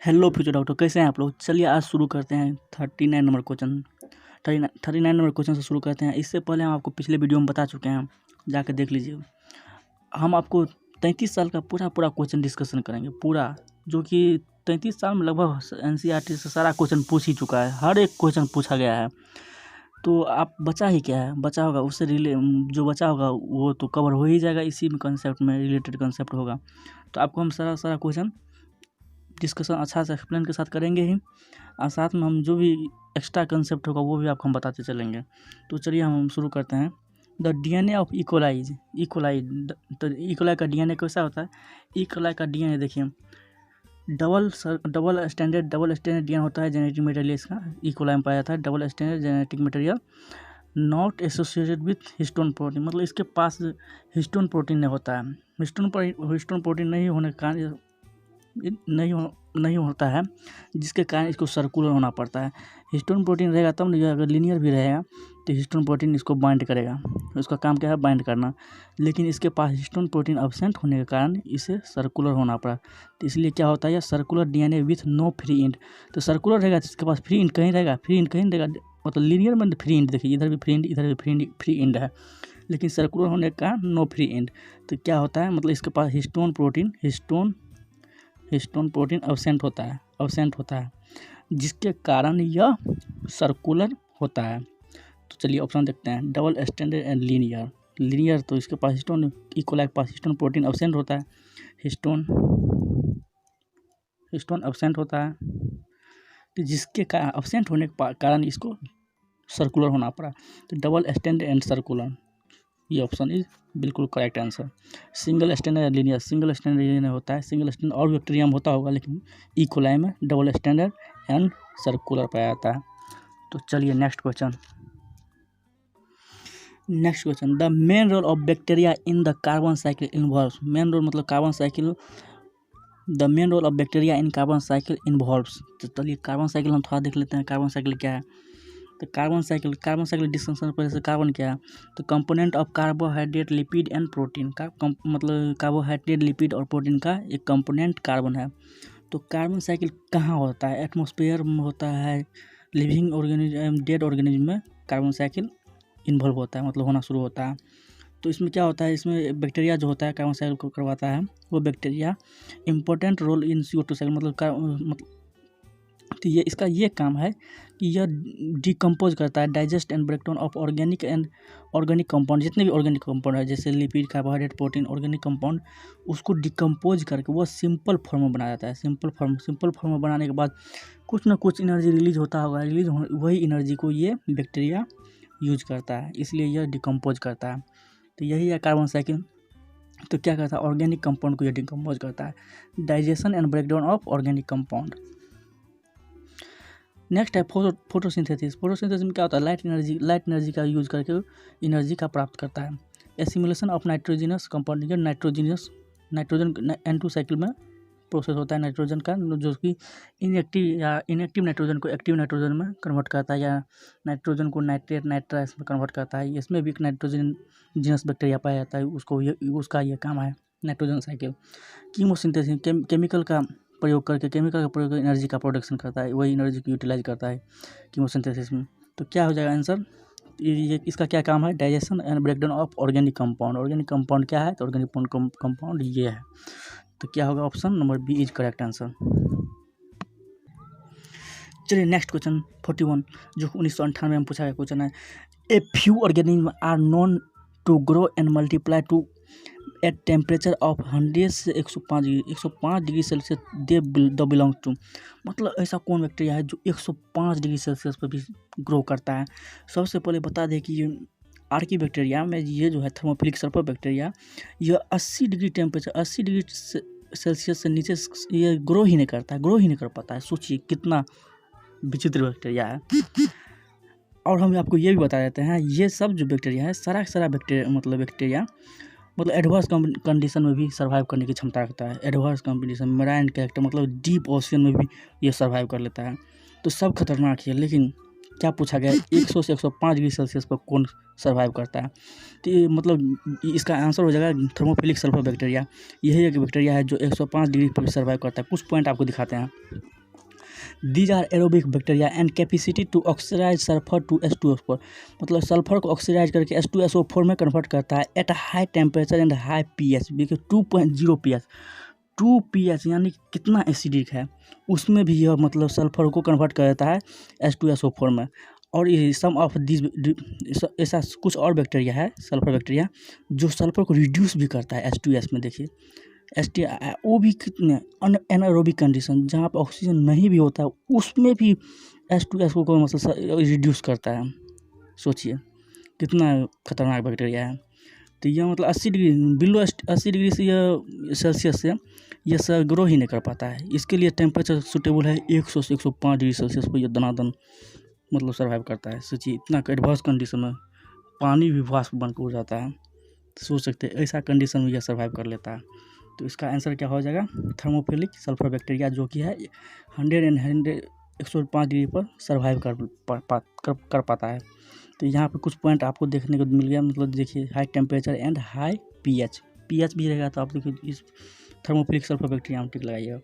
Hello future doctor, कैसे हैं आप लोग। चलिए आज शुरू करते हैं 39 नंबर क्वेश्चन। 39 नंबर क्वेश्चन से शुरू करते हैं। इससे पहले हम आपको पिछले वीडियो में बता चुके हैं, जाकर देख लीजिए। हम आपको 33 साल का पूरा क्वेश्चन डिस्कशन करेंगे, पूरा, जो कि 33 साल में लगभग NCERT से सारा क्वेश्चन पूछ ही चुका है। हर एक क्वेश्चन पूछा गया है। तो आप बचा ही क्या है, बचा होगा उससे जो बचा होगा वो तो कवर हो ही जाएगा, इसी में कंसेप्ट में रिलेटेड कंसेप्ट होगा। तो आपको हम सारा क्वेश्चन डिस्कशन अच्छा से एक्सप्लेन के साथ करेंगे ही, और साथ में हम जो भी एक्स्ट्रा कंसेप्ट होगा वो भी आपको हम बताते चलेंगे। तो चलिए हम शुरू करते हैं। The DNA of E coli. तो इकोलाई का DNA कैसा होता है। इकोलाई का DNA देखिए, डबल स्टैंडर्ड DNA होता है। जेनेटिक मटेरियल इसका इकोलाई में पाया जाता है। Double standard genetic material not associated with histone protein, मतलब इसके पास हिस्टोन प्रोटीन नहीं होता है। हिस्टोन प्रोटीन नहीं होने के कारण नहीं होता है, जिसके कारण इसको सर्कुलर होना पड़ता है। हिस्टोन प्रोटीन रहेगा तब नहीं, अगर लीनियर भी रहेगा तो हिस्टोन प्रोटीन इसको बाइंड करेगा, उसका काम क्या है, बाइंड करना। लेकिन इसके पास हिस्टोन प्रोटीन एब्सेंट होने के कारण इसे सर्कुलर होना पड़ा। तो इसलिए क्या होता है, यह circular DNA with no free end. तो सर्कुलर रहेगा तो इसके पास फ्री एंड कहीं रहेगा, मतलब लीनियर में फ्री एंड, देखिए इधर भी फ्री एंड, इधर भी फ्री एंड है, लेकिन सर्कुलर होने के कारण नो फ्री एंड। तो क्या होता है, मतलब इसके पास हिस्टोन प्रोटीन अब्सेंट होता है, जिसके कारण यह सर्कुलर होता है। तो चलिए ऑप्शन देखते हैं। डबल स्टैंडर्ड एंड लीनियर, तो इसके पास इकोलाई के पास हिस्टोन प्रोटीन अब्सेंट होता है, हिस्टोन अब्सेंट होता है, तो जिसके कारण अब्सेंट होने के कारण इसको सर्कुलर होना पड़ा। तो डबल स्टैंडर्ड एंड सर्कुलर, ये ऑप्शन इज बिल्कुल correct answer. Single standard linear होता है। सिंगल स्टैंडर्ड और बैक्टीरिया में होता होगा, लेकिन इकोलाई में डबल स्टैंडर्ड एंड सर्कुलर पाया जाता है। तो चलिए next question. The main role of bacteria in the carbon cycle involves. Main role मतलब carbon cycle, the main role of bacteria in carbon cycle involves. तो चलिए कार्बन साइकिल हम थोड़ा देख लेते हैं, कार्बन साइकिल क्या है। तो कार्बन साइकिल डिस्कशन पहले से कार्बन क्या है। तो component of carbohydrate, lipid and protein का मतलब कार्बोहाइड्रेट, लिपिड और प्रोटीन का एक कंपोनेंट कार्बन है। तो कार्बन साइकिल कहाँ होता है, एटमॉस्फेयर में होता है, लिविंग ऑर्गेनिज्म, डेड ऑर्गेनिज्म में कार्बन साइकिल इन्वॉल्व होता है, मतलब होना शुरू होता है। तो इसमें क्या होता है, इसमें बैक्टीरिया जो होता है कार्बन साइकिल को करवाता है, वो bacteria important role in CO2 cycle, मतलब तो ये इसका ये काम है कि यह डिकम्पोज करता है, digest and breakdown of organic compound, जितने भी ऑर्गेनिक कंपाउंड है, जैसे lipid, carbohydrate, protein, organic compound, उसको डिकम्पोज करके वो सिंपल फॉर्म में बनाया जाता है। सिंपल फॉर्म में बनाने के बाद कुछ ना कुछ एनर्जी रिलीज होता होगा, वही एनर्जी को ये बैक्टीरिया यूज करता है, इसलिए यह डिकम्पोज करता है। तो यही है कार्बन साइकिल। तो क्या करता है, ऑर्गेनिक कंपाउंड को यह डिकम्पोज करता है, digestion and breakdown of organic compound. Next है फोटोसिंथेसिस। फोटोसिंथेसिस में क्या होता है, लाइट एनर्जी का यूज करके एनर्जी का प्राप्त करता है। Assimilation of nitrogenous compound, nitrogen N2 cycle में प्रोसेस होता है नाइट्रोजन का, जो कि इनएक्टिव नाइट्रोजन को एक्टिव नाइट्रोजन में कन्वर्ट करता है, या नाइट्रोजन को नाइट्राइस में कन्वर्ट करता है। इसमें भी एक नाइट्रोजन जीनस बैक्टीरिया पाया जाता है, उसका ये काम है नाइट्रोजन साइकिल। कीमोसिंथेसिस, केमिकल का प्रयोग करके एनर्जी का प्रोडक्शन करता है, वही एनर्जी को यूटिलाइज करता है कीमोसिंथेसिस में। तो क्या हो जाएगा आंसर, ये इसका क्या काम है, digestion and breakdown of organic compound. Organic compound क्या है, तो ऑर्गेनिक कंपाउंड ये है। तो क्या होगा, option number B is correct answer. चलिए नेक्स्ट क्वेश्चन 41, जो 1998 में पूछा गया क्वेश्चन है। A few organism are known to grow and multiply to at temperature of 100 से 105 degree Celsius they belong to. मतलब ऐसा कौन बैक्टीरिया है जो 105 डिग्री सेल्सियस पर भी ग्रो करता है। सबसे पहले बता दें कि ये आर्की बैक्टीरिया में, ये जो है थर्मोफिलिक सल्फर बैक्टीरिया, यह 80 डिग्री सेल्सियस से नीचे ये ग्रो ही नहीं कर पाता है। सोचिए कितना विचित्र बैक्टीरिया है। और हम आपको ये भी बता देते हैं, ये सब जो बैक्टीरिया है, सारा बैक्टीरिया मतलब एडवर्स कंडीशन में भी सर्वाइव करने की क्षमता रखता है। एडवर्स कंडीशन, मेराइन कैरेक्टर, मतलब डीप ओशियन में भी ये सर्वाइव कर लेता है। तो सब खतरनाक है, लेकिन क्या पूछा गया है, 100 से 105 डिग्री सेल्सियस पर कौन सर्वाइव करता है। तो ये मतलब इसका आंसर हो जाएगा थर्मोफिलिक सल्फर बैक्टीरिया। यही एक बैक्टीरिया है जो 105 डिग्री पर सर्वाइव करता है। कुछ पॉइंट आपको दिखाते हैं। These are aerobic bacteria and capacity to oxidise sulphur to H2SO4, मतलब सल्फर को ऑक्सीडाइज करके H2SO4 में कन्वर्ट करता है at high temperature and high pH। देखिए 2.0 pH, 2 pH यानी कितना एसिडिक है, उसमें भी यह मतलब सल्फर को कन्वर्ट कर देता है H2SO4 में। और ये सम ऑफ दिस ऐसा कुछ और बैक्टीरिया है सल्फर बैक्टीरिया जो सल्फर को रिड्यूस भी करता है H2S में। देखिए वो भी कितने एनारोबिक कंडीशन जहाँ पर ऑक्सीजन नहीं भी होता है उसमें भी H2S को मतलब रिड्यूस करता है। सोचिए कितना खतरनाक बैक्टीरिया है। तो यह मतलब 80 डिग्री बिलो 80 डिग्री से यह सेल्सियस से यह सर ग्रो ही नहीं कर पाता है। इसके लिए टेम्परेचर सूटेबल है 100 से 105 डिग्री सेल्सियस पर यह दनादन मतलब सर्वाइव करता है। सोचिए इतना एडवांस कंडीशन में पानी भी वाष्प बनकर हो जाता है। सोच सकते हैं ऐसा कंडीशन में यह सर्वाइव कर लेता है। तो इसका आंसर क्या हो जाएगा, थर्मोफिलिक सल्फर बैक्टीरिया जो कि है 105 डिग्री पर सर्वाइव कर पाता है। तो यहाँ पे कुछ पॉइंट आपको देखने को मिल गया, मतलब देखिए high temperature and high pH भी रहेगा तो आप देखिए इस थर्मोफिलिक सल्फर बैक्टीरिया में टिक लगाइएगा।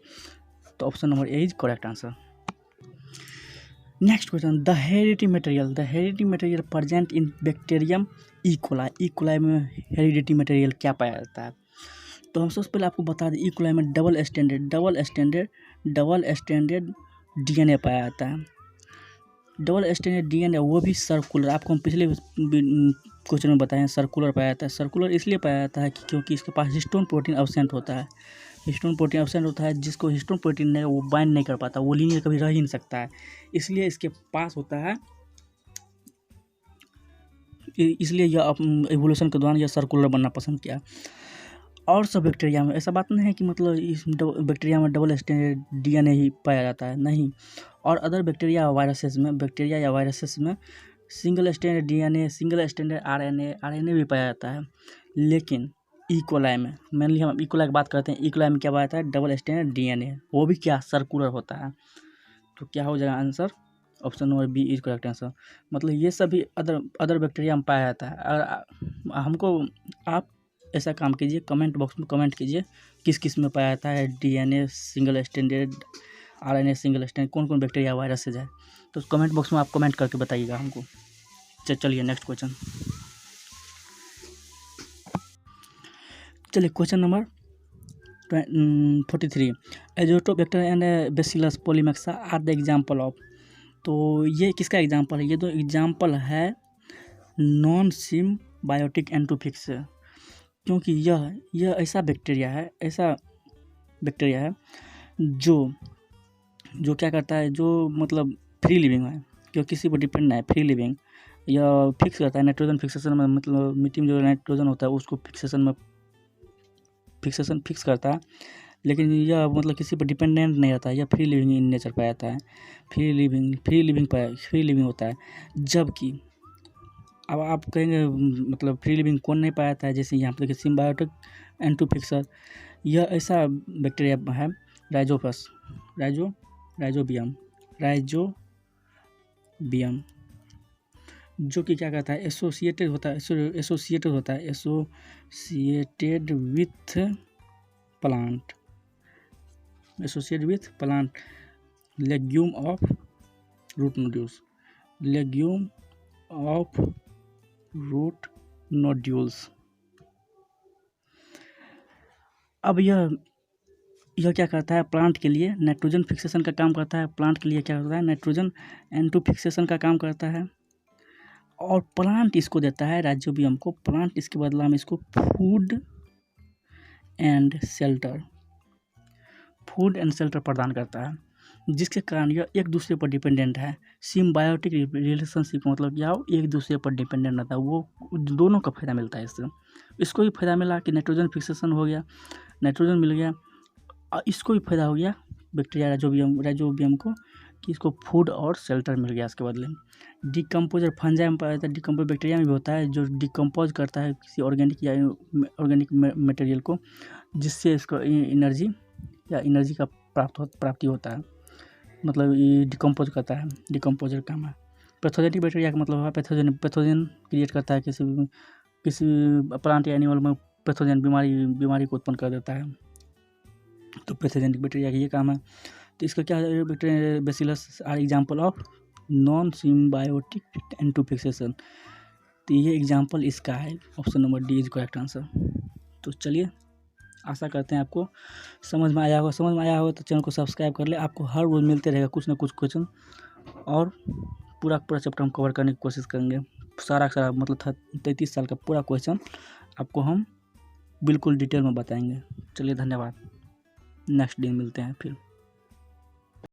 तो option number A is correct answer. Next question, the heredity material present in bacterium E coli में हेरिडिटी मटेरियल क्या पाया जाता है। तो हम सबसे पहले आपको बता दें ई कोलाई में डबल स्टैंडर्ड DNA पाया जाता है। डबल स्टैंडर्ड DNA वो भी सर्कुलर, आपको हम पिछले क्वेश्चन में बताएं सर्कुलर पाया जाता है। सर्कुलर इसलिए पाया जाता है कि क्योंकि इसके पास हिस्टोन प्रोटीन एब्सेंट होता है। हिस्टोन प्रोटीन एब्सेंट होता है जिसको हिस्टोन प्रोटीन नहीं वो बाइंड नहीं कर पाता, वो लीनियर कभी रह ही नहीं सकता है, इसलिए इसके पास होता है। इसलिए यह एवोल्यूशन के दौरान यह सर्कुलर बनना पसंद किया। और सब बैक्टीरिया में ऐसा बात नहीं है कि मतलब इस बैक्टीरिया में डबल स्टैंडर्ड DNA ही पाया जाता है, नहीं। और अदर बैक्टीरिया या वायरसेस में single standard DNA, single standard RNA भी पाया जाता है। लेकिन ई कोलाई में, मेनली हम ई कोलाई की बात करते हैं, ई कोलाई में क्या पाया जाता है, डबल स्टैंडर्ड DNA, वो भी क्या सर्कुलर होता है। तो क्या हो जाएगा answer, option number B is correct answer. मतलब ये सभी अदर बैक्टीरिया में पाया जाता है। और हमको आप ऐसा काम कीजिए, कमेंट बॉक्स में कमेंट कीजिए किस किस में पाया जाता है DNA single standard, RNA single standard, कौन कौन बैक्टीरिया वायरस से जाए। तो कमेंट बॉक्स में आप कमेंट करके बताइएगा हमको। चलिए नेक्स्ट क्वेश्चन, चलिए question number 43, azotobacter and bacillus polymyxa are the example of. तो ये किसका एग्जाम्पल है, ये तो एग्जाम्पल है नॉन सिम्बायोटिक एंटोफिक्स, क्योंकि यह ऐसा बैक्टीरिया है जो क्या करता है, जो मतलब फ्री लिविंग है, जो किसी पर डिपेंड नहीं है, फ्री लिविंग। यह फिक्स करता है नाइट्रोजन फिक्सेशन में, मतलब मिट्टी में जो नाइट्रोजन होता है उसको फिक्सेशन फिक्स करता है। लेकिन यह मतलब किसी पर डिपेंडेंट नहीं रहता है, यह फ्री लिविंग इन नेचर पाया जाता है, फ्री लिविंग होता है। जबकि अब आप कहेंगे मतलब फ्री लिविंग कौन नहीं पाया जाता है, जैसे यहाँ पर देखिए सिम्बायोटिक एंटोफिक्सर, यह ऐसा बैक्टीरिया है राइजोबियम, जो कि क्या करता है, associated with plant legume of root nodules. अब यह क्या करता है, प्लांट के लिए नाइट्रोजन फिक्सेशन का काम करता है, प्लांट के लिए क्या करता है, नाइट्रोजन एंटोफिक्सेशन का काम करता है। और प्लांट इसको देता है, राइजोबियम को, प्लांट इसके बदला में इसको फूड एंड शेल्टर प्रदान करता है, जिसके कारण यह एक दूसरे पर डिपेंडेंट है। सिम्बायोटिक रिलेशनशिप मतलब क्या हो, एक दूसरे पर डिपेंडेंट रहता है, वो दोनों का फायदा मिलता है इससे। इसको भी फायदा मिला कि नाइट्रोजन फिक्सेशन हो गया, नाइट्रोजन मिल गया, और इसको भी फायदा हो गया बैक्टीरिया राइजोबियम को कि इसको फूड और शेल्टर मिल गया इसके बदले। डिकम्पोजर फंजाई में पाया जाता है, डिकम्पोज बैक्टीरिया में भी होता है जो डिकम्पोज करता है किसी ऑर्गेनिक मटेरियल को, जिससे इसको एनर्जी का प्राप्ति होता है, मतलब ये डिकम्पोज करता है, डिकम्पोजर काम है। पैथोजेनिक बैक्टीरिया का मतलब है पैथोजन क्रिएट करता है, किसी प्लांट या एनिमल में पैथोजन बीमारी को उत्पन्न कर देता है, तो पैथोजेनिक बैक्टीरिया का ये काम है। तो इसका क्या है, bacillus are example of non symbiotic एंटोफिक्सेशन। तो ये एग्जाम्पल इसका है, option number D is correct answer. तो चलिए, आशा करते हैं आपको समझ में आया होगा। समझ में आया होगा तो चैनल को सब्सक्राइब कर ले, आपको हर रोज़ मिलते रहेगा कुछ ना कुछ क्वेश्चन, और पूरा चैप्टर हम कवर करने की कोशिश करेंगे। सारा मतलब 33 साल का पूरा क्वेश्चन आपको हम बिल्कुल डिटेल में बताएंगे। चलिए, धन्यवाद। नेक्स्ट दिन मिलते हैं फिर।